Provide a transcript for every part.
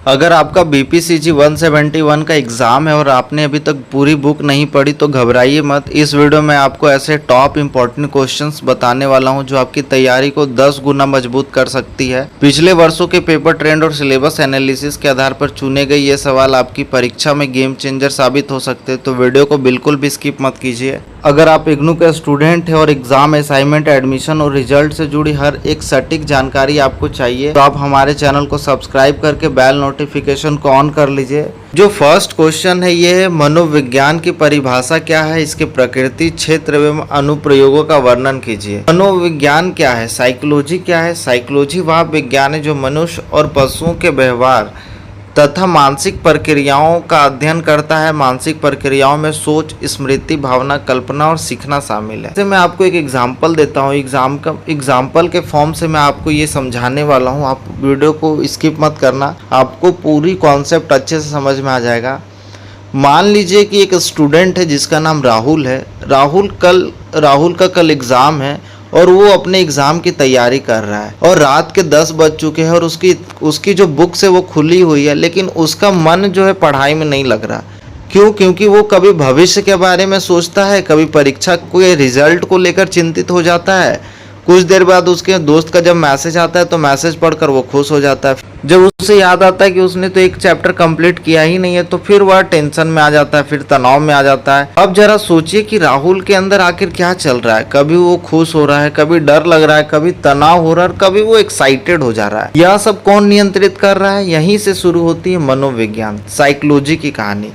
अगर आपका बीपीसीजी 171 का एग्ज़ाम है और आपने अभी तक पूरी बुक नहीं पढ़ी तो घबराइए मत। इस वीडियो में आपको ऐसे टॉप इंपॉर्टेंट क्वेश्चंस बताने वाला हूं जो आपकी तैयारी को 10 गुना मजबूत कर सकती है। पिछले वर्षों के पेपर ट्रेंड और सिलेबस एनालिसिस के आधार पर चुने गए ये सवाल आपकी परीक्षा में गेम चेंजर साबित हो सकते हैं, तो वीडियो को बिल्कुल भी स्किप मत कीजिए। अगर आप इग्नू का स्टूडेंट है और एग्जाम, असाइनमेंट, एडमिशन और रिजल्ट से जुड़ी हर एक सटीक जानकारी आपको चाहिए तो आप हमारे चैनल को सब्सक्राइब करके बेल नोटिफिकेशन को ऑन कर लीजिए। जो फर्स्ट क्वेश्चन है ये है, मनोविज्ञान की परिभाषा क्या है, इसके प्रकृति, क्षेत्र एवं अनुप्रयोगों का वर्णन कीजिए। मनोविज्ञान क्या है, साइकोलॉजी क्या है। साइकोलॉजी वह विज्ञान है जो मनुष्य और पशुओं के व्यवहार तथा मानसिक प्रक्रियाओं का अध्ययन करता है। मानसिक प्रक्रियाओं में सोच, स्मृति, भावना, कल्पना और सीखना शामिल है। जैसे मैं आपको एक एग्जांपल देता हूँ, एग्जांपल के फॉर्म से मैं आपको ये समझाने वाला हूँ। आप वीडियो को स्किप मत करना, आपको पूरी कॉन्सेप्ट अच्छे से समझ में आ जाएगा। मान लीजिए कि एक स्टूडेंट है जिसका नाम राहुल है। राहुल का कल एग्ज़ाम है और वो अपने एग्ज़ाम की तैयारी कर रहा है और रात के 10 बज चुके हैं और उसकी जो बुक्स है वो खुली हुई है, लेकिन उसका मन जो है पढ़ाई में नहीं लग रहा। क्यों? क्योंकि वो कभी भविष्य के बारे में सोचता है, कभी परीक्षा के रिजल्ट को लेकर चिंतित हो जाता है। कुछ देर बाद उसके दोस्त का जब मैसेज आता है तो मैसेज पढ़कर वो खुश हो जाता है। जब उसे याद आता है कि उसने तो एक चैप्टर कंप्लीट किया ही नहीं है तो फिर वह टेंशन में आ जाता है, फिर तनाव में आ जाता है। अब जरा सोचिए कि राहुल के अंदर आखिर क्या चल रहा है। कभी वो खुश हो रहा है, कभी डर लग रहा है, कभी तनाव हो रहा है और कभी वो एक्साइटेड हो जा रहा है। यह सब कौन नियंत्रित कर रहा है? यहीं से शुरू होती है मनोविज्ञान, साइकोलॉजी की कहानी।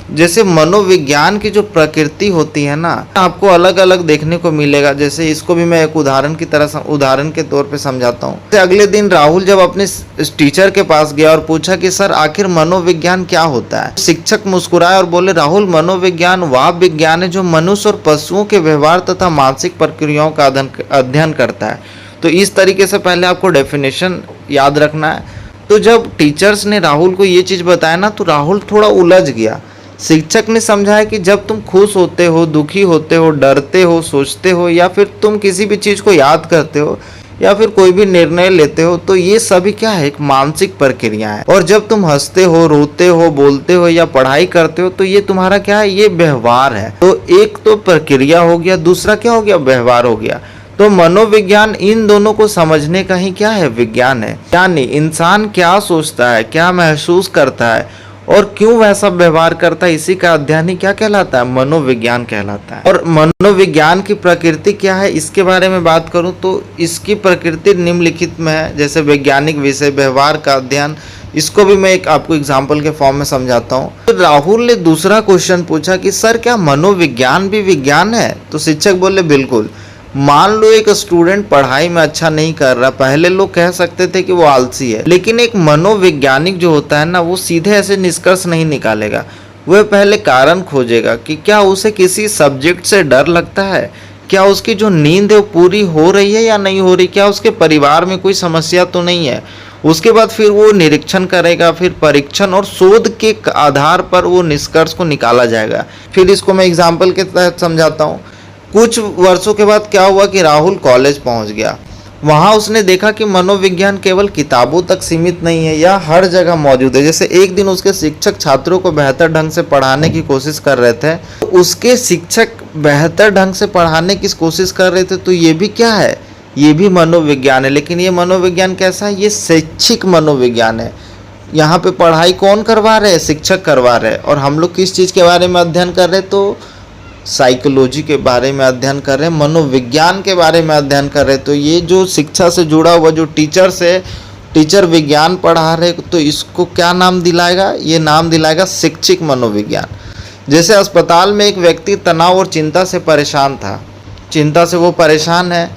जैसे मनोविज्ञान की जो प्रकृति होती है ना, आपको अलग अलग देखने को मिलेगा। जैसे इसको भी मैं एक उदाहरण के तौर पे समझाता हूँ। अगले दिन राहुल जब अपने टीचर के पास गया और पूछा कि सर आखिर मनोविज्ञान क्या होता है। शिक्षक मुस्कुराए और बोले, राहुल, मनोविज्ञान वह विज्ञान है जो मनुष्य और पशुओं के व्यवहार तथा मानसिक प्रक्रियाओं का अध्ययन करता है। तो इस तरीके से पहले आपको डेफिनेशन याद रखना है। तो जब टीचर्स ने राहुल को ये चीज़ बताया ना तो राहुल थोड़ा उलझ गया। शिक्षक ने समझाया कि जब तुम खुश होते हो, दुखी होते हो, डरते हो, सोचते हो या फिर तुम किसी भी चीज़ को याद करते हो या फिर कोई भी निर्णय लेते हो तो ये सभी क्या है, एक मानसिक प्रक्रिया है। और जब तुम हंसते हो, रोते हो, बोलते हो या पढ़ाई करते हो तो ये तुम्हारा क्या है, ये व्यवहार है। तो एक तो प्रक्रिया हो गया, दूसरा क्या हो गया, व्यवहार हो गया। तो मनोविज्ञान इन दोनों को समझने का ही क्या है, विज्ञान है। यानी इंसान क्या सोचता है, क्या महसूस करता है और क्यों वैसा व्यवहार करता है, इसी का अध्ययन ही क्या कहलाता है, मनोविज्ञान कहलाता है। और मनोविज्ञान की प्रकृति क्या है, इसके बारे में बात करूं तो इसकी प्रकृति निम्नलिखित में है। जैसे वैज्ञानिक विषय, व्यवहार का अध्ययन, इसको भी मैं एक आपको एग्जाम्पल के फॉर्म में समझाता हूँ। तो राहुल ने दूसरा क्वेश्चन पूछा कि सर क्या मनोविज्ञान भी विज्ञान है? तो शिक्षक बोले, बिल्कुल। मान लो एक स्टूडेंट पढ़ाई में अच्छा नहीं कर रहा, पहले लोग कह सकते थे कि वो आलसी है, लेकिन एक मनोवैज्ञानिक जो होता है ना, वो सीधे ऐसे निष्कर्ष नहीं निकालेगा। वह पहले कारण खोजेगा कि क्या उसे किसी सब्जेक्ट से डर लगता है, क्या उसकी जो नींद है वो पूरी हो रही है या नहीं हो रही, क्या उसके परिवार में कोई समस्या तो नहीं है। उसके बाद फिर वो निरीक्षण करेगा, फिर परीक्षण और शोध के आधार पर वो निष्कर्ष को निकाला जाएगा। फिर इसको मैं एग्जाम्पल के तहत समझाता हूँ। कुछ वर्षों के बाद क्या हुआ कि राहुल कॉलेज पहुंच गया। वहां उसने देखा कि मनोविज्ञान केवल किताबों तक सीमित नहीं है, यह हर जगह मौजूद है। जैसे एक दिन उसके शिक्षक छात्रों को बेहतर ढंग से पढ़ाने की कोशिश कर रहे थे, उसके शिक्षक बेहतर ढंग से पढ़ाने की कोशिश कर रहे थे, तो ये भी क्या है, ये भी मनोविज्ञान है। लेकिन ये मनोविज्ञान कैसा है, ये शैक्षिक मनोविज्ञान है। यहाँ पे पढ़ाई कौन करवा रहे हैं, शिक्षक करवा रहे हैं। और हम लोग किस चीज़ के बारे में अध्ययन कर रहे हैं, तो साइकोलॉजी के बारे में अध्ययन कर रहे हैं, मनोविज्ञान के बारे में अध्ययन कर रहे हैं। तो ये जो शिक्षा से जुड़ा हुआ जो टीचर से टीचर विज्ञान पढ़ा रहे तो इसको क्या नाम दिलाएगा, ये नाम दिलाएगा शैक्षिक मनोविज्ञान। जैसे अस्पताल में एक व्यक्ति तनाव और चिंता से परेशान था, चिंता से वो परेशान है,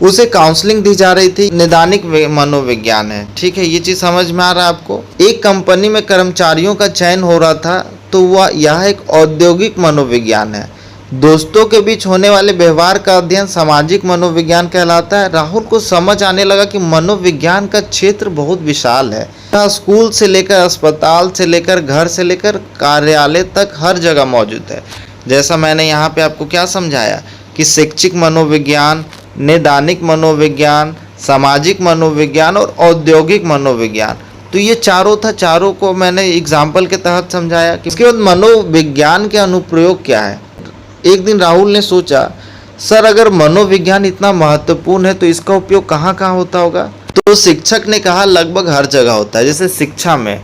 उसे काउंसलिंग दी जा रही थी, नैदानिक मनोविज्ञान है। ठीक है, ये चीज़ समझ में आ रहा है आपको। एक कंपनी में कर्मचारियों का चयन हो रहा था तो वह यह एक औद्योगिक मनोविज्ञान है। दोस्तों के बीच होने वाले व्यवहार का अध्ययन सामाजिक मनोविज्ञान कहलाता है। राहुल को समझ आने लगा कि मनोविज्ञान का क्षेत्र बहुत विशाल है। स्कूल से लेकर अस्पताल से लेकर घर से लेकर कार्यालय तक हर जगह मौजूद है। जैसा मैंने यहाँ पे आपको क्या समझाया कि शैक्षिक मनोविज्ञान, नैदानिक मनोविज्ञान, सामाजिक मनोविज्ञान और औद्योगिक मनोविज्ञान, तो ये चारों था, चारों को मैंने एग्जाम्पल के तहत समझाया। इसके बाद मनोविज्ञान के अनुप्रयोग क्या है। एक दिन राहुल ने सोचा, सर अगर मनोविज्ञान इतना महत्वपूर्ण है तो इसका उपयोग कहाँ कहाँ होता होगा। तो शिक्षक ने कहा लगभग हर जगह होता है। जैसे शिक्षा में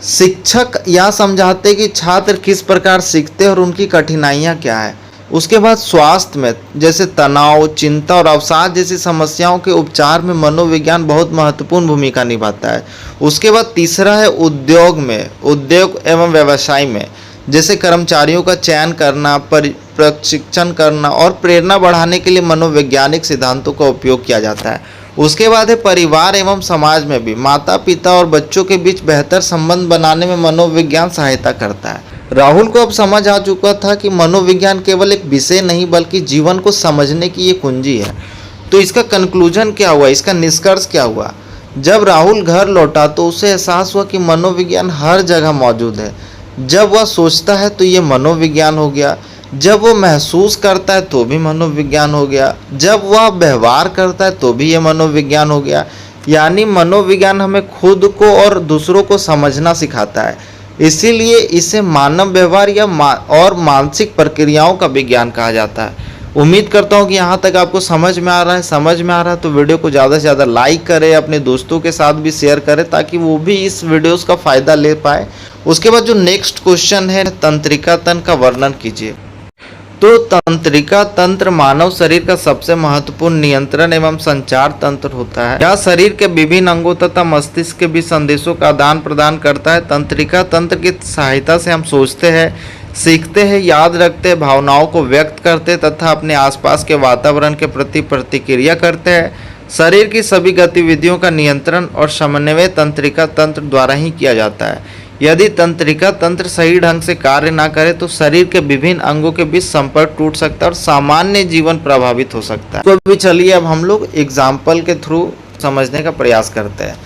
शिक्षक यह समझाते कि छात्र किस प्रकार सीखते हैं और उनकी कठिनाइयाँ क्या है। उसके बाद स्वास्थ्य में जैसे तनाव, चिंता और अवसाद जैसी समस्याओं के उपचार में मनोविज्ञान बहुत महत्वपूर्ण भूमिका निभाता है। उसके बाद तीसरा है उद्योग में, उद्योग एवं व्यवसाय में जैसे कर्मचारियों का चयन करना, प्रशिक्षण करना और प्रेरणा बढ़ाने के लिए मनोवैज्ञानिक सिद्धांतों का उपयोग किया जाता है। उसके बाद है परिवार एवं समाज में भी माता पिता और बच्चों के बीच बेहतर संबंध बनाने में मनोविज्ञान सहायता करता है। राहुल को अब समझ आ चुका था कि मनोविज्ञान केवल एक विषय नहीं बल्कि जीवन को समझने की ये कुंजी है। तो इसका कंक्लूजन क्या हुआ, इसका निष्कर्ष क्या हुआ। जब राहुल घर लौटा तो उसे एहसास हुआ कि मनोविज्ञान हर जगह मौजूद है। जब वह सोचता है तो ये मनोविज्ञान हो गया, जब वो महसूस करता है तो भी मनोविज्ञान हो गया, जब वह व्यवहार करता है तो भी ये मनोविज्ञान हो गया। यानी मनोविज्ञान हमें खुद को और दूसरों को समझना सिखाता है। इसीलिए इसे मानव व्यवहार या और मानसिक प्रक्रियाओं का विज्ञान कहा जाता है। उम्मीद करता हूँ कि यहाँ तक आपको समझ में आ रहा है। समझ में आ रहा है तो वीडियो को ज़्यादा से ज़्यादा लाइक करें, अपने दोस्तों के साथ भी शेयर करें ताकि वो भी इस वीडियोस का फ़ायदा ले पाए। उसके बाद जो नेक्स्ट क्वेश्चन है, तंत्रिका तंत्र का वर्णन कीजिए। तो तंत्रिका तंत्र मानव शरीर का सबसे महत्वपूर्ण नियंत्रण एवं संचार तंत्र होता है। यह शरीर के विभिन्न अंगों तथा मस्तिष्क के बीच संदेशों का आदान प्रदान करता है। तंत्रिका तंत्र की सहायता से हम सोचते हैं, सीखते हैं, याद रखते हैं, भावनाओं को व्यक्त करते हैं तथा अपने आसपास के वातावरण के प्रति प्रतिक्रिया करते हैं। शरीर की सभी गतिविधियों का नियंत्रण और समन्वय तंत्रिका तंत्र द्वारा ही किया जाता है। यदि तंत्रिका तंत्र सही ढंग से कार्य न करे तो शरीर के विभिन्न अंगों के बीच संपर्क टूट सकता है और सामान्य जीवन प्रभावित हो सकता है। तो अभी चलिए अब हम लोग एग्जाम्पल के थ्रू समझने का प्रयास करते हैं।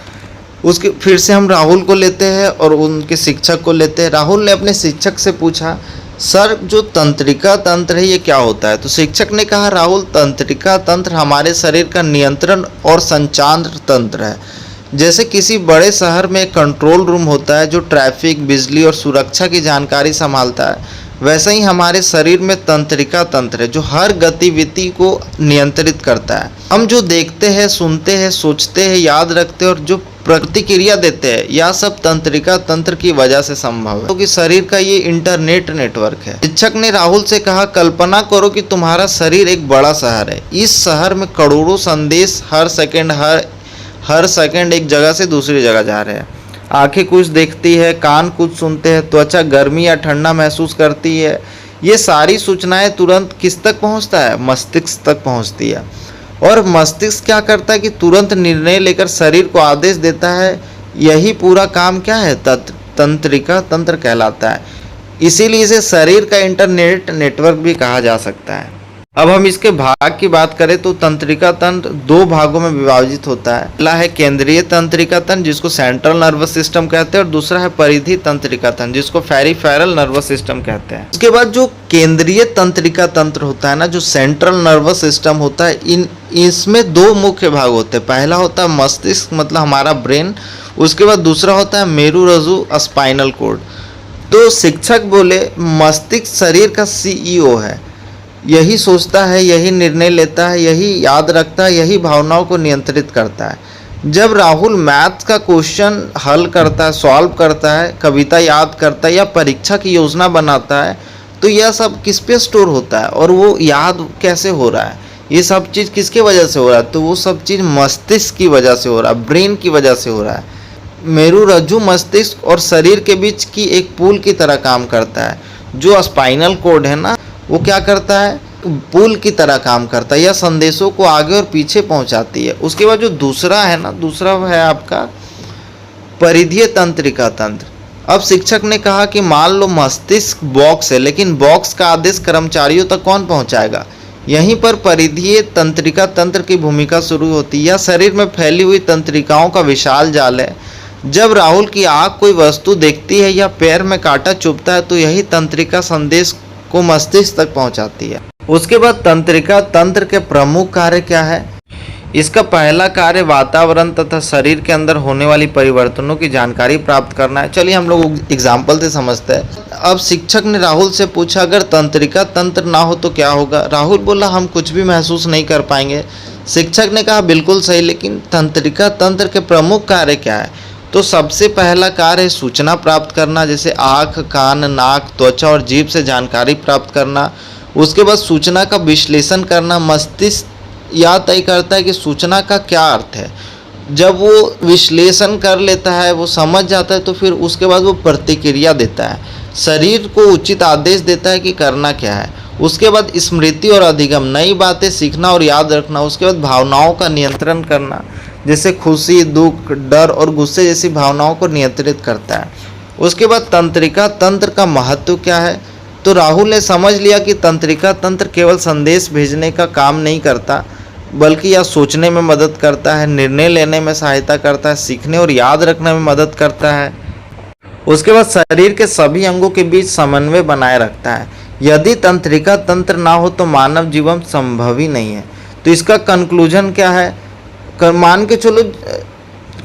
उसके फिर से हम राहुल को लेते हैं और उनके शिक्षक को लेते हैं। राहुल ने अपने शिक्षक से पूछा, सर जो तंत्रिका तंत्र है ये क्या होता है। तो शिक्षक ने कहा, राहुल तंत्रिका तंत्र हमारे शरीर का नियंत्रण और संचार तंत्र है। जैसे किसी बड़े शहर में कंट्रोल रूम होता है जो ट्रैफिक, बिजली और सुरक्षा की जानकारी संभालता है, वैसे ही हमारे शरीर में तंत्रिका तंत्र है जो हर गतिविधि को नियंत्रित करता है। हम जो देखते हैं, सुनते हैं, सोचते हैं, याद रखते हैं और जो प्रतिक्रिया देते हैं, यह सब तंत्रिका तंत्र की वजह से संभव है, क्योंकि शरीर का ये इंटरनेट नेटवर्क है। शिक्षक ने राहुल से कहा, कल्पना करो कि तुम्हारा शरीर एक बड़ा शहर है। इस शहर में करोड़ों संदेश हर सेकंड एक जगह से दूसरी जगह जा रहे हैं। आंखें कुछ देखती है, कान कुछ सुनते हैं, त्वचा गर्मी या ठंडा महसूस करती है। ये सारी सूचनाएं तुरंत किस तक पहुंचता है, मस्तिष्क तक पहुंचती है। और मस्तिष्क क्या करता है कि तुरंत निर्णय लेकर शरीर को आदेश देता है। यही पूरा काम क्या है, तंत्रिका तंत्र कहलाता है। इसीलिए इसे शरीर का इंटरनेट नेटवर्क भी कहा जा सकता है। अब हम इसके भाग की बात करें तो तंत्रिका तंत्र दो भागों में विभाजित होता है। पहला है केंद्रीय तंत्रिका तंत्र जिसको सेंट्रल नर्वस सिस्टम कहते हैं और दूसरा है परिधि तंत्रिका तंत्र जिसको पेरिफेरल नर्वस सिस्टम कहते हैं। उसके बाद जो केंद्रीय तंत्रिका तंत्र होता है ना, जो सेंट्रल नर्वस सिस्टम होता है, इसमें दो मुख्य भाग होते हैं। पहला होता है मस्तिष्क, मतलब हमारा ब्रेन। उसके बाद दूसरा होता है मेरुरज्जु, स्पाइनल कॉर्ड। तो शिक्षक बोले, मस्तिष्क शरीर का CEO है। यही सोचता है, यही निर्णय लेता है, यही याद रखता है, यही भावनाओं को नियंत्रित करता है। जब राहुल मैथ्स का क्वेश्चन हल करता है, सॉल्व करता है, कविता याद करता है या परीक्षा की योजना बनाता है, तो यह सब किस पे स्टोर होता है और वो याद कैसे हो रहा है, ये सब चीज़ किसके वजह से हो रहा है, तो वो सब चीज़ मस्तिष्क की वजह से हो रहा है, ब्रेन की वजह से हो रहा है। मेरुरज्जु मस्तिष्क और शरीर के बीच की एक पुल की तरह काम करता है। जो स्पाइनल कॉर्ड है ना, वो क्या करता है, पुल की तरह काम करता है, यह संदेशों को आगे और पीछे पहुंचाती है। उसके बाद जो दूसरा है ना, दूसरा है आपका परिधीय तंत्रिका तंत्र। अब शिक्षक ने कहा कि मान लो मस्तिष्क बॉक्स है, लेकिन बॉक्स का आदेश कर्मचारियों तक कौन पहुंचाएगा। यहीं पर परिधीय तंत्रिका तंत्र की भूमिका शुरू होती है। यह शरीर में फैली हुई तंत्रिकाओं का विशाल जाल है। जब राहुल की आँख कोई वस्तु देखती है या पैर में कांटा चुभता है तो यही तंत्रिका संदेश को मस्तिष्क तक पहुंचाती है। उसके बाद तंत्रिका तंत्र के प्रमुख कार्य क्या है। इसका पहला कार्य वातावरण तथा शरीर के अंदर होने वाली परिवर्तनों की जानकारी प्राप्त करना है। चलिए हम लोग एग्जाम्पल से समझते हैं। अब शिक्षक ने राहुल से पूछा, अगर तंत्रिका तंत्र ना हो तो क्या होगा? राहुल बोला, हम कुछ भी महसूस नहीं कर पाएंगे। शिक्षक ने कहा, बिल्कुल सही, लेकिन तंत्रिका तंत्र के प्रमुख कार्य क्या है? तो सबसे पहला कार्य है सूचना प्राप्त करना, जैसे आँख, कान, नाक, त्वचा और जीभ से जानकारी प्राप्त करना। उसके बाद सूचना का विश्लेषण करना। मस्तिष्क यह तय करता है कि सूचना का क्या अर्थ है। जब वो विश्लेषण कर लेता है, वो समझ जाता है, तो फिर उसके बाद वो प्रतिक्रिया देता है, शरीर को उचित आदेश देता है कि करना क्या है। उसके बाद स्मृति और अधिगम, नई बातें सीखना और याद रखना। उसके बाद भावनाओं का नियंत्रण करना, जैसे खुशी, दुख, डर और गुस्से जैसी भावनाओं को नियंत्रित करता है। उसके बाद तंत्रिका तंत्र का महत्व क्या है? तो राहुल ने समझ लिया कि तंत्रिका तंत्र केवल संदेश भेजने का काम नहीं करता, बल्कि यह सोचने में मदद करता है, निर्णय लेने में सहायता करता है, सीखने और याद रखने में मदद करता है। उसके बाद शरीर के सभी अंगों के बीच समन्वय बनाए रखता है। यदि तंत्रिका तंत्र ना हो तो मानव जीवन संभव ही नहीं है। तो इसका कंक्लूजन क्या है? मान के चलो,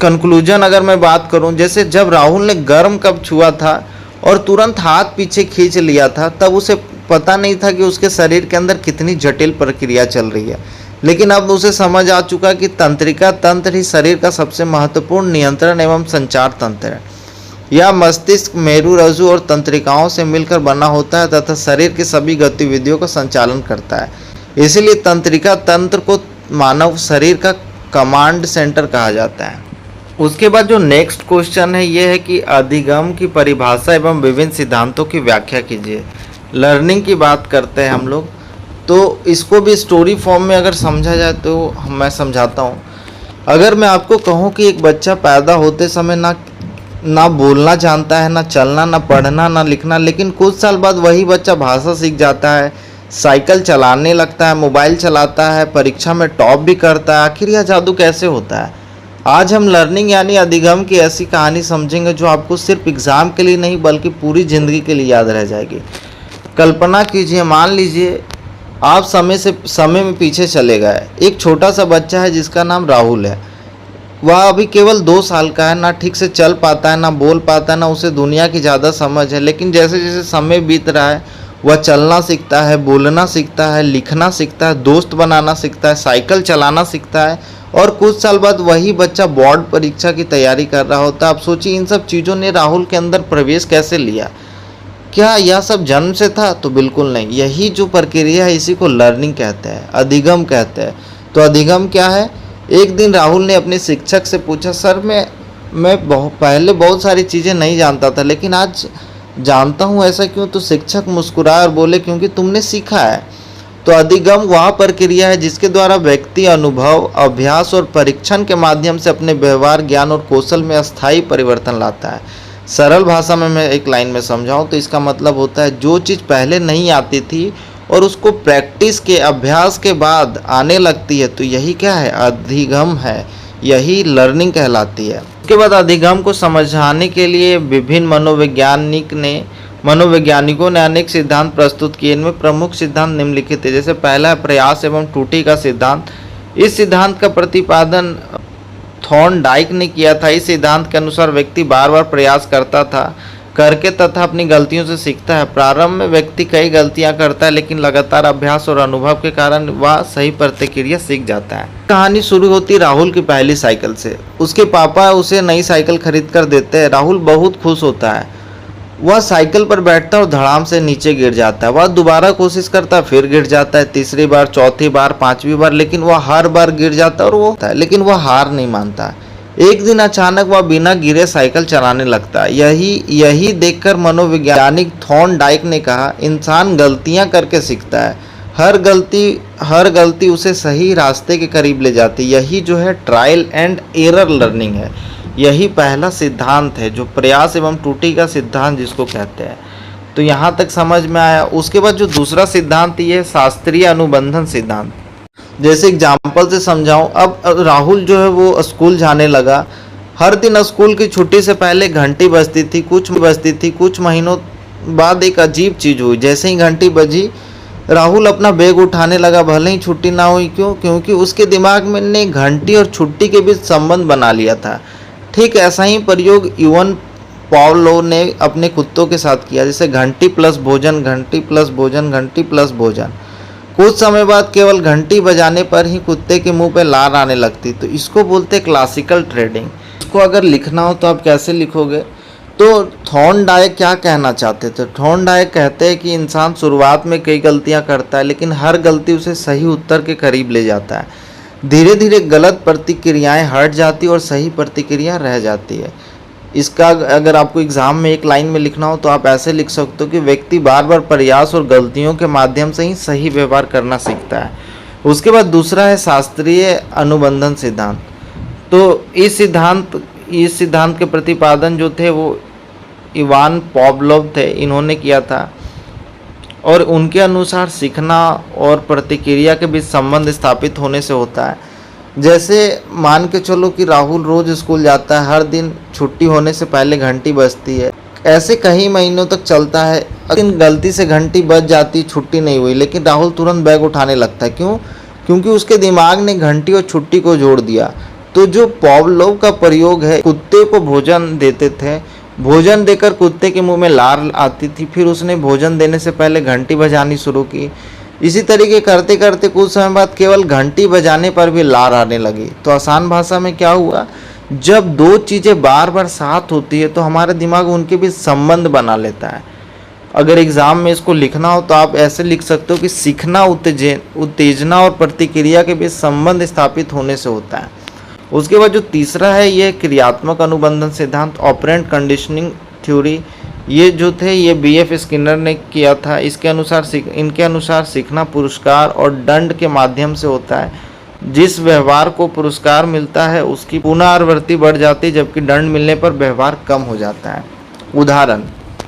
कंक्लूजन अगर मैं बात करूं, जैसे जब राहुल ने गर्म कप छुआ था और तुरंत हाथ पीछे खींच लिया था, तब उसे पता नहीं था कि उसके शरीर के अंदर कितनी जटिल प्रक्रिया चल रही है। लेकिन अब उसे समझ आ चुका कि तंत्रिका तंत्र ही शरीर का सबसे महत्वपूर्ण नियंत्रण एवं संचार तंत्र है। यह मस्तिष्क, मेरुरज्जु और तंत्रिकाओं से मिलकर बना होता है तथा शरीर की सभी गतिविधियों का संचालन करता है। इसीलिए तंत्रिका तंत्र को मानव शरीर का कमांड सेंटर कहा जाता है। उसके बाद जो नेक्स्ट क्वेश्चन है ये है कि अधिगम की परिभाषा एवं विभिन्न सिद्धांतों की व्याख्या कीजिए। लर्निंग की बात करते हैं हम लोग, तो इसको भी स्टोरी फॉर्म में अगर समझा जाए तो मैं समझाता हूँ। अगर मैं आपको कहूँ कि एक बच्चा पैदा होते समय ना बोलना जानता है, ना चलना, ना पढ़ना, ना लिखना, लेकिन कुछ साल बाद वही बच्चा भाषा सीख जाता है, साइकिल चलाने लगता है, मोबाइल चलाता है, परीक्षा में टॉप भी करता है। आखिर यह जादू कैसे होता है? आज हम लर्निंग यानी अधिगम की ऐसी कहानी समझेंगे जो आपको सिर्फ एग्ज़ाम के लिए नहीं बल्कि पूरी ज़िंदगी के लिए याद रह जाएगी। कल्पना कीजिए, मान लीजिए आप समय में पीछे चले गए। एक छोटा सा बच्चा है जिसका नाम राहुल है। वह अभी केवल 2 साल का है, ना ठीक से चल पाता है, ना बोल पाता है, ना उसे दुनिया की ज़्यादा समझ है। लेकिन जैसे जैसे समय बीत रहा है, वह चलना सीखता है, बोलना सीखता है, लिखना सीखता है, दोस्त बनाना सीखता है, साइकिल चलाना सीखता है, और कुछ साल बाद वही बच्चा बोर्ड परीक्षा की तैयारी कर रहा होता है। आप सोचिए, इन सब चीज़ों ने राहुल के अंदर प्रवेश कैसे लिया? क्या यह सब जन्म से था? तो बिल्कुल नहीं। यही जो प्रक्रिया है इसी को लर्निंग कहते हैं, अधिगम कहते हैं। तो अधिगम क्या है? एक दिन राहुल ने अपने शिक्षक से पूछा, सर मैं पहले बहुत सारी चीज़ें नहीं जानता था, लेकिन आज जानता हूँ, ऐसा क्यों? तो शिक्षक मुस्कुराए और बोले, क्योंकि तुमने सीखा है। तो अधिगम वह प्रक्रिया है जिसके द्वारा व्यक्ति अनुभव, अभ्यास और परीक्षण के माध्यम से अपने व्यवहार, ज्ञान और कौशल में अस्थायी परिवर्तन लाता है। सरल भाषा में मैं एक लाइन में समझाऊं तो इसका मतलब होता है, जो चीज़ पहले नहीं आती थी और उसको प्रैक्टिस के, अभ्यास के बाद आने लगती है, तो यही क्या है? अधिगम है। यही लर्निंग कहलाती है। उसके बाद अधिगम को समझाने के लिए विभिन्न मनोवैज्ञानिकों ने अनेक सिद्धांत प्रस्तुत किए। इनमें प्रमुख सिद्धांत निम्नलिखित है। जैसे पहला है प्रयास एवं त्रुटि का सिद्धांत। इस सिद्धांत का प्रतिपादन थॉर्नडाइक ने किया था। इस सिद्धांत के अनुसार व्यक्ति बार बार प्रयास करके तथा अपनी गलतियों से सीखता है। प्रारंभ में व्यक्ति कई गलतियां करता है, लेकिन लगातार अभ्यास और अनुभव के कारण वह सही प्रतिक्रिया सीख जाता है। कहानी शुरू होती है राहुल की पहली साइकिल से। उसके पापा उसे नई साइकिल खरीद कर देते हैं। राहुल बहुत खुश होता है। वह साइकिल पर बैठता है और धड़ाम से नीचे गिर जाता है। वह दोबारा कोशिश करता है, फिर गिर जाता है, तीसरी बार, चौथी बार, 5वीं बार, लेकिन वह हर बार गिर जाता है और लेकिन वह हार नहीं मानता। एक दिन अचानक वह बिना गिरे साइकिल चलाने लगता है। यही देखकर मनोवैज्ञानिक थॉर्नडाइक ने कहा, इंसान गलतियां करके सीखता है। हर गलती उसे सही रास्ते के करीब ले जाती है। यही जो है ट्रायल एंड एरर लर्निंग है। यही पहला सिद्धांत है, जो प्रयास एवं त्रुटि का सिद्धांत जिसको कहते हैं। तो यहाँ तक समझ में आया। उसके बाद जो दूसरा सिद्धांत ये है शास्त्रीय अनुबंधन सिद्धांत। जैसे एग्जाम्पल से समझाऊं, अब राहुल जो है वो स्कूल जाने लगा। हर दिन स्कूल की छुट्टी से पहले घंटी बजती थी। कुछ महीनों बाद एक अजीब चीज़ हुई। जैसे ही घंटी बजी, राहुल अपना बैग उठाने लगा, भले ही छुट्टी ना हुई। क्यों? क्योंकि उसके दिमाग में ने घंटी और छुट्टी के बीच संबंध बना लिया था। ठीक ऐसा ही प्रयोग इवन पावलोव ने अपने कुत्तों के साथ किया, जैसे घंटी प्लस भोजन, घंटी प्लस भोजन, घंटी प्लस भोजन। कुछ समय बाद केवल घंटी बजाने पर ही कुत्ते के मुंह पे लार आने लगती। तो इसको बोलते हैं क्लासिकल ट्रेडिंग। इसको अगर लिखना हो तो आप कैसे लिखोगे? तो थॉर्नडाइक क्या कहना चाहते थे? थॉर्नडाइक कहते हैं कि इंसान शुरुआत में कई गलतियां करता है, लेकिन हर गलती उसे सही उत्तर के करीब ले जाता है। धीरे धीरे गलत प्रतिक्रियाएं हट जाती और सही प्रतिक्रिया रह जाती है। इसका अगर आपको एग्जाम में एक लाइन में लिखना हो तो आप ऐसे लिख सकते हो कि व्यक्ति बार बार प्रयास और गलतियों के माध्यम से ही सही व्यवहार करना सीखता है। उसके बाद दूसरा है शास्त्रीय अनुबंधन सिद्धांत। तो इस सिद्धांत के प्रतिपादन जो थे वो इवान पावलोव थे, इन्होंने किया था। और उनके अनुसार सीखना और प्रतिक्रिया के बीच संबंध स्थापित होने से होता है। जैसे मान के चलो कि राहुल रोज स्कूल जाता है, हर दिन छुट्टी होने से पहले घंटी बजती है। ऐसे कई महीनों तक चलता है, लेकिन गलती से घंटी बज जाती, छुट्टी नहीं हुई, लेकिन राहुल तुरंत बैग उठाने लगता है। क्यों? क्योंकि उसके दिमाग ने घंटी और छुट्टी को जोड़ दिया। तो जो पावलोव का प्रयोग है, कुत्ते को भोजन देते थे, भोजन देकर कुत्ते के मुंह में लार आती थी, फिर उसने भोजन देने से पहले घंटी बजानी शुरू की। इसी तरीके करते करते कुछ समय बाद केवल घंटी बजाने पर भी लार आने लगी। तो आसान भाषा में क्या हुआ? जब दो चीज़ें बार बार साथ होती है तो हमारा दिमाग उनके बीच संबंध बना लेता है। अगर एग्जाम में इसको लिखना हो तो आप ऐसे लिख सकते हो कि सीखना उत्तेजना और प्रतिक्रिया के बीच संबंध स्थापित होने से होता है। उसके बाद जो तीसरा है ये क्रियात्मक अनुबंधन सिद्धांत, ऑपरेंट कंडीशनिंग थ्योरी। ये जो थे ये बीएफ स्किनर ने किया था। इनके अनुसार सीखना पुरस्कार और दंड के माध्यम से होता है। जिस व्यवहार को पुरस्कार मिलता है उसकी पुनरावृत्ति बढ़ जाती है, जबकि दंड मिलने पर व्यवहार कम हो जाता है। उदाहरण,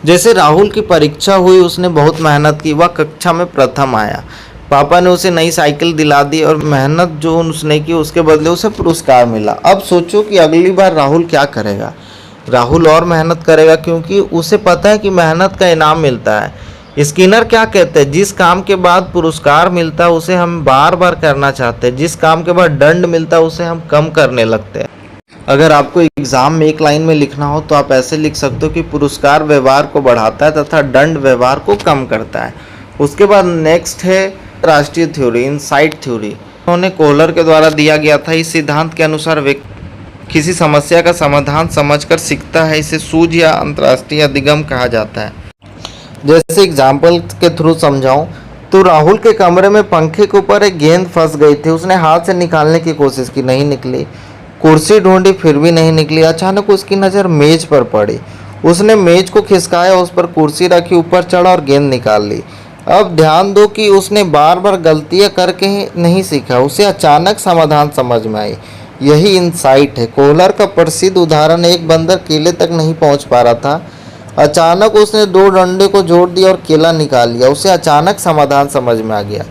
जैसे राहुल की परीक्षा हुई, उसने बहुत मेहनत की, वह कक्षा में प्रथम आया। पापा ने उसे नई साइकिल दिला दी और मेहनत जो उसने की उसके बदले उसे पुरस्कार मिला। अब सोचो कि अगली बार राहुल क्या करेगा? राहुल और मेहनत करेगा, क्योंकि उसे पता है कि मेहनत का इनाम मिलता है। स्किनर क्या कहते हैं? जिस काम के बाद पुरस्कार मिलता है उसे हम बार बार करना चाहते हैं, जिस काम के बाद दंड मिलता है उसे हम कम करने लगते हैं। अगर आपको एग्जाम में एक लाइन में लिखना हो तो आप ऐसे लिख सकते हो कि पुरस्कार व्यवहार को बढ़ाता है तथा दंड व्यवहार को कम करता है। उसके बाद नेक्स्ट है राष्ट्रीय थ्योरी, इनसाइट थ्योरी। उन्होंने कोहलर के द्वारा दिया गया था। इस सिद्धांत के अनुसार व्यक्ति किसी समस्या का समाधान समझकर सीखता है। इसे सूझ या अंतर्राष्ट्रीय अधिगम कहा जाता है। जैसे एग्जाम्पल के थ्रू समझाऊं तो राहुल के कमरे में पंखे के ऊपर एक गेंद फंस गई थी। उसने हाथ से निकालने की कोशिश की, नहीं निकली। कुर्सी ढूंढी, फिर भी नहीं निकली। अचानक उसकी नज़र मेज पर पड़ी। उसने मेज को खिसकाया, उस पर कुर्सी रखी, ऊपर चढ़ा और गेंद निकाल ली। अब ध्यान दो कि उसने बार बार गलतियां करके ही नहीं सीखा, उसे अचानक समाधान समझ में आई। यही इनसाइट है। कोहलर का प्रसिद्ध उदाहरण, एक बंदर केले तक नहीं पहुंच पा रहा था, अचानक उसने दो डंडे को जोड़ दिया और केला निकाल लिया। उसे अचानक समाधान समझ में आ गया।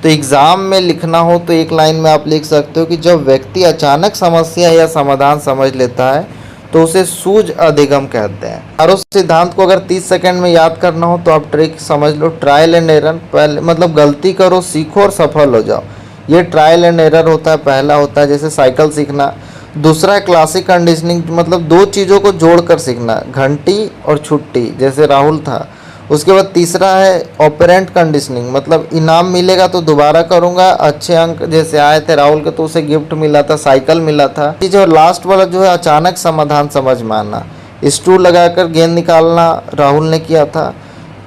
तो एग्जाम में लिखना हो तो एक लाइन में आप लिख सकते हो कि जब व्यक्ति अचानक समस्या या समाधान समझ लेता है तो उसे सूझ अधिगम कहते हैं। और उस सिद्धांत को अगर 30 सेकंड में याद करना हो तो आप ट्रिक समझ लो, ट्रायल एंड एरर। पहले मतलब गलती करो, सीखो और सफल हो जाओ। ये ट्रायल एंड एरर होता है। पहला होता है जैसे साइकिल सीखना। दूसरा है क्लासिक कंडीशनिंग, मतलब दो चीज़ों को जोड़कर सीखना, घंटी और छुट्टी जैसे राहुल था। उसके बाद तीसरा है ऑपरेंट कंडीशनिंग, मतलब इनाम मिलेगा तो दोबारा करूँगा, अच्छे अंक जैसे आए थे राहुल के तो उसे गिफ्ट मिला था, साइकिल मिला था। जो लास्ट वाला जो है अचानक समाधान समझ में आना, स्टूल लगाकर गेंद निकालना राहुल ने किया था।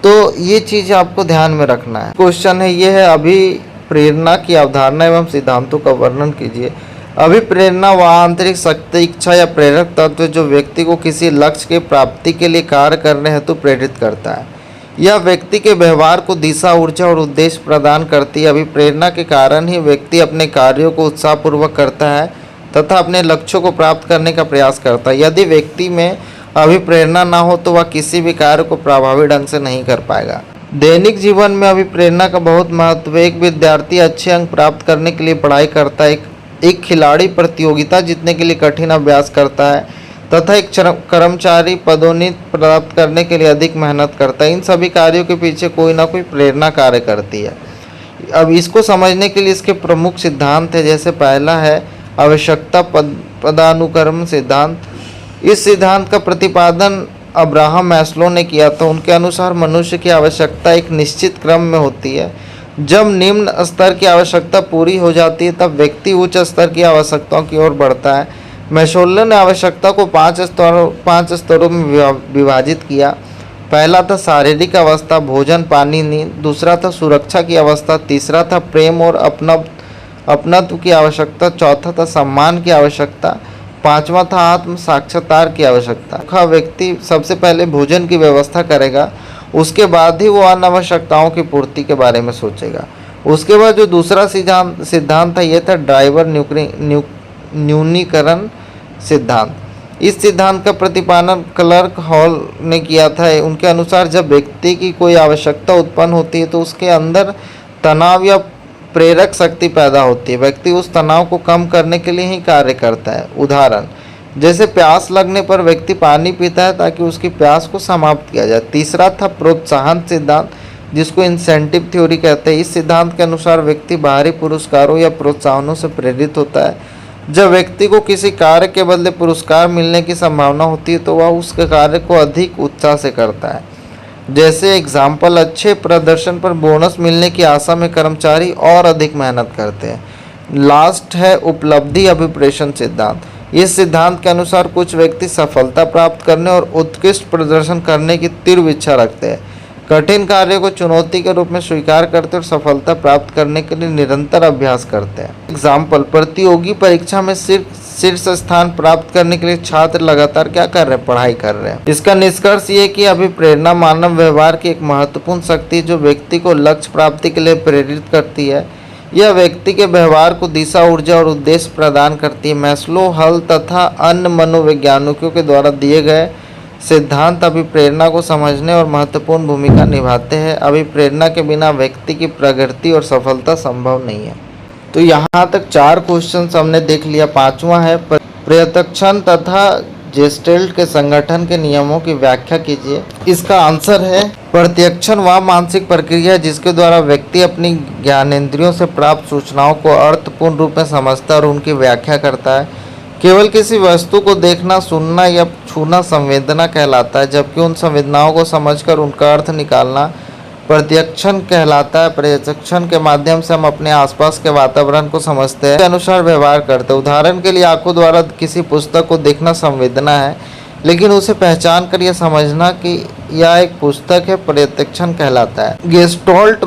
तो ये चीज़ आपको ध्यान में रखना है। क्वेश्चन है ये है, अभी प्रेरणा की अवधारणा एवं सिद्धांतों का वर्णन कीजिए। अभिप्रेरणा वह आंतरिक शक्ति, इच्छा या प्रेरक तत्व जो व्यक्ति को किसी लक्ष्य के प्राप्ति के लिए कार्य करने हेतु प्रेरित करता है। यह व्यक्ति के व्यवहार को दिशा, ऊर्जा और उद्देश्य प्रदान करती है। अभिप्रेरणा के कारण ही व्यक्ति अपने कार्यों को उत्साहपूर्वक करता है तथा अपने लक्ष्यों को प्राप्त करने का प्रयास करता है। यदि व्यक्ति में अभिप्रेरणा ना हो तो वह किसी भी कार्य को प्रभावी ढंग से नहीं कर पाएगा। दैनिक जीवन में अभिप्रेरणा का बहुत महत्व है। एक विद्यार्थी अच्छे अंक प्राप्त करने के लिए पढ़ाई करता है, एक खिलाड़ी प्रतियोगिता जीतने के लिए कठिन अभ्यास करता है तथा एक कर्मचारी पदोन्नति प्राप्त करने के लिए अधिक मेहनत करता है। इन सभी कार्यों के पीछे कोई ना कोई प्रेरणा कार्य करती है। अब इसको समझने के लिए इसके प्रमुख सिद्धांत है। जैसे पहला है आवश्यकता पदानुक्रम सिद्धांत। इस सिद्धांत का प्रतिपादन अब्राहम मैस्लो ने किया था। उनके अनुसार मनुष्य की आवश्यकता एक निश्चित क्रम में होती है। जब निम्न स्तर की आवश्यकता पूरी हो जाती है तब व्यक्ति उच्च स्तर की आवश्यकताओं की ओर बढ़ता है। मैस्लो ने आवश्यकता को पांच स्तरों में विभाजित किया। पहला था शारीरिक अवस्था, भोजन, पानी, नींद। दूसरा था सुरक्षा की अवस्था। तीसरा था प्रेम और अपनत्व की आवश्यकता। चौथा था सम्मान की आवश्यकता। पांचवा था आत्म साक्षात्कार की आवश्यकता। व्यक्ति सबसे पहले भोजन की व्यवस्था करेगा, उसके बाद ही वो अन्य आवश्यकताओं की पूर्ति के बारे में सोचेगा। उसके बाद जो दूसरा सिद्धांत था ये था ड्राइवर न्यूनीकरण सिद्धांत। इस सिद्धांत का प्रतिपादन क्लर्क हॉल ने किया था। उनके अनुसार जब व्यक्ति की कोई आवश्यकता उत्पन्न होती है तो उसके अंदर तनाव या प्रेरक शक्ति पैदा होती है। व्यक्ति उस तनाव को कम करने के लिए ही कार्य करता है। उदाहरण जैसे प्यास लगने पर व्यक्ति पानी पीता है ताकि उसकी प्यास को समाप्त किया जाए। तीसरा था प्रोत्साहन सिद्धांत, जिसको इंसेंटिव थ्योरी कहते हैं। इस सिद्धांत के अनुसार व्यक्ति बाहरी पुरस्कारों या प्रोत्साहनों से प्रेरित होता है। जब व्यक्ति को किसी कार्य के बदले पुरस्कार मिलने की संभावना होती है तो वह उस कार्य को अधिक उत्साह से करता है। जैसे एग्जाम्पल, अच्छे प्रदर्शन पर बोनस मिलने की आशा में कर्मचारी और अधिक मेहनत करते हैं। लास्ट है उपलब्धि अभिप्रेषण सिद्धांत। इस सिद्धांत के अनुसार कुछ व्यक्ति सफलता प्राप्त करने और उत्कृष्ट प्रदर्शन करने की तीव्र इच्छा रखते हैं, कठिन कार्य को चुनौती के रूप में स्वीकार करते और सफलता प्राप्त करने के लिए निरंतर अभ्यास करते हैं। एग्जाम्पल, प्रतियोगी परीक्षा में शीर्ष स्थान प्राप्त करने के लिए छात्र लगातार क्या कर रहे हैं, पढ़ाई कर रहे हैं। इसका निष्कर्ष ये कि अभिप्रेरणा मानव व्यवहार की एक महत्वपूर्ण शक्ति जो व्यक्ति को लक्ष्य प्राप्ति के लिए प्रेरित करती है। यह व्यक्ति के व्यवहार को दिशा, ऊर्जा और उद्देश्य प्रदान करती है। मैस्लो, हल तथा अन्य मनोवैज्ञानिकों के द्वारा दिए गए सिद्धांत अभिप्रेरणा को समझने और महत्वपूर्ण भूमिका निभाते हैं। अभिप्रेरणा के बिना व्यक्ति की प्रगति और सफलता संभव नहीं है। तो यहाँ तक 4 क्वेश्चन हमने देख लिया। 5वां है प्रत्यक्षण तथा जेस्टेल्ट के संगठन के नियमों की व्याख्या कीजिए। इसका आंसर है प्रत्यक्षण वह मानसिक प्रक्रिया है जिसके द्वारा व्यक्ति अपनी ज्ञानेंद्रियों से प्राप्त सूचनाओं को अर्थपूर्ण रूप में समझता है और उनकी व्याख्या करता है। केवल किसी वस्तु को देखना, सुनना या छूना संवेदना कहलाता है, जबकि उन संवेदनाओं को समझकर उनका अर्थ निकालना प्रत्यक्षण कहलाता है। प्रत्यक्षण के माध्यम से हम अपने आसपास के वातावरण को समझते हैं, के अनुसार व्यवहार करते हैं। उदाहरण के लिए आंखों द्वारा किसी पुस्तक को देखना संवेदना है, लेकिन उसे पहचान कर यह समझना कि यह एक पुस्तक है प्रत्यक्षण कहलाता है। गेस्टोल्ट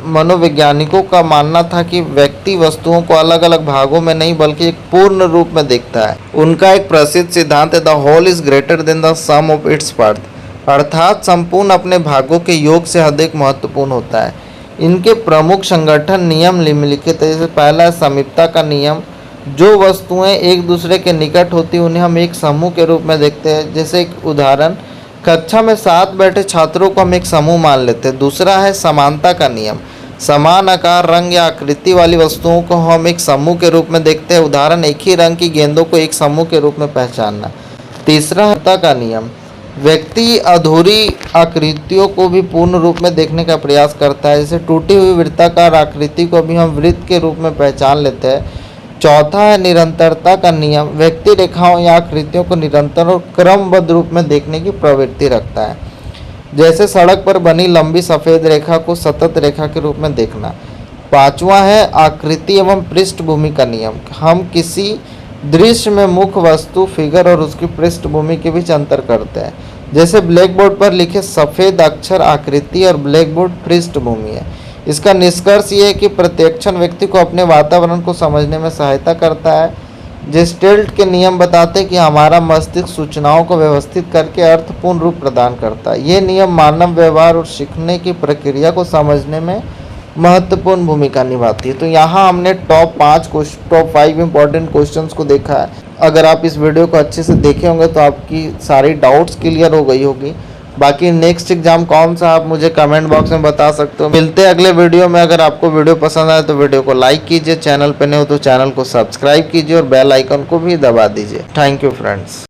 मनोवैज्ञानिकों का मानना था कि व्यक्ति वस्तुओं को अलग अलग भागों में नहीं बल्कि एक पूर्ण रूप में देखता है। उनका एक प्रसिद्ध सिद्धांत है the whole is greater than the sum of its part, अर्थात संपूर्ण अपने भागों के योग से अधिक महत्वपूर्ण होता है। इनके प्रमुख संगठन नियम निम्नलिखित है। जैसे पहला है समीपता का नियम। जो वस्तुएं एक दूसरे के निकट होती हैं उन्हें हम एक समूह के रूप में देखते हैं। जैसे एक उदाहरण, कक्षा में साथ बैठे छात्रों को हम एक समूह मान लेते हैं। दूसरा है समानता का नियम। समान आकार, रंग या आकृति वाली वस्तुओं को हम एक समूह के रूप में देखते हैं। उदाहरण, एक ही रंग की गेंदों को एक समूह के रूप में पहचानना। तीसरा है का नियम। व्यक्ति अधूरी आकृतियों को भी पूर्ण रूप में देखने का प्रयास करता है। जैसे टूटी हुई वृत्ताकार आकृति को भी हम वृत्त के रूप में पहचान लेते हैं। चौथा है निरंतरता का नियम। व्यक्ति रेखाओं या आकृतियों को निरंतर और क्रमबद्ध रूप में देखने की प्रवृत्ति रखता है। जैसे सड़क पर बनी लंबी सफ़ेद रेखा को सतत रेखा के रूप में देखना। पांचवा है आकृति एवं पृष्ठभूमि का नियम। हम किसी दृश्य में मुख्य वस्तु, फिगर और उसकी पृष्ठभूमि के बीच अंतर करते हैं। जैसे ब्लैक बोर्ड पर लिखे सफ़ेद अक्षर आकृति और ब्लैक बोर्ड पृष्ठभूमि है। इसका निष्कर्ष ये है कि प्रत्यक्षण व्यक्ति को अपने वातावरण को समझने में सहायता करता है। जेस्टेल्ट के नियम बताते हैं कि हमारा मस्तिष्क सूचनाओं को व्यवस्थित करके अर्थपूर्ण रूप प्रदान करता है। ये नियम मानव व्यवहार और सीखने की प्रक्रिया को समझने में महत्वपूर्ण भूमिका निभाती है। तो यहाँ हमने टॉप 5 इंपॉर्टेंट क्वेश्चंस को देखा है। अगर आप इस वीडियो को अच्छे से देखे होंगे तो आपकी सारी डाउट्स क्लियर हो गई होगी। बाकी नेक्स्ट एग्जाम कौन सा आप मुझे कमेंट बॉक्स में बता सकते हो। मिलते हैं अगले वीडियो में। अगर आपको वीडियो पसंद आए तो वीडियो को लाइक कीजिए, चैनल पर नए हो तो चैनल को सब्सक्राइब कीजिए और बेल आइकन को भी दबा दीजिए। Thank you friends.